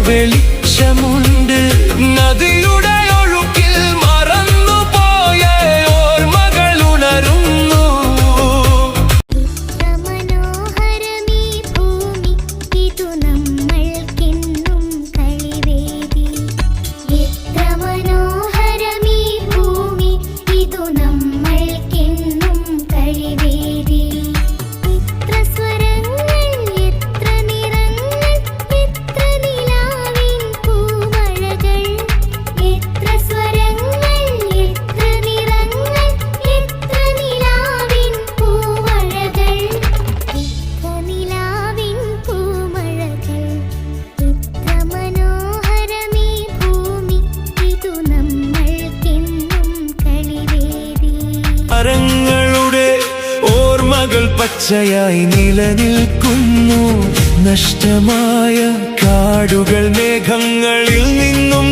വെളിച്ചമുണ്ട്. നദിയുടെ ഒഴുക്കിൽ മറന്നുപോയ ഓർമ്മകൾ ഉണരുന്നു. മനോഹരമീ ഭൂമി, ഇതു നമ്മൾക്കെന്നും കളിവേദി. എത്ര മനോഹരമീ ഭൂമി, ഇതു നമ്മൾക്കെന്നും കളിവേദി. എത്ര സ്വരങ്ങൾ, എത്ര നിറങ്ങൾ, എത്ര നിലാവിൻ പൂമഴകൾ. എത്ര സ്വരങ്ങൾ, എത്ര നിറങ്ങൾ, എത്ര നിലാവിൻ പൂമഴകൾ. എത്ര നിലാവിൻ പൂമഴകൾ. എത്ര മനോഹരമീ ഭൂമി, ഇതു നമ്മൾക്കെന്നും കളിവേദി. മരങ്ങളുടെ ഓർമ്മകൾ പച്ചയായി നിലനിൽക്കുന്നു. നഷ്ടമായ കാടുകൾ മേഘങ്ങളിൽ നിന്നും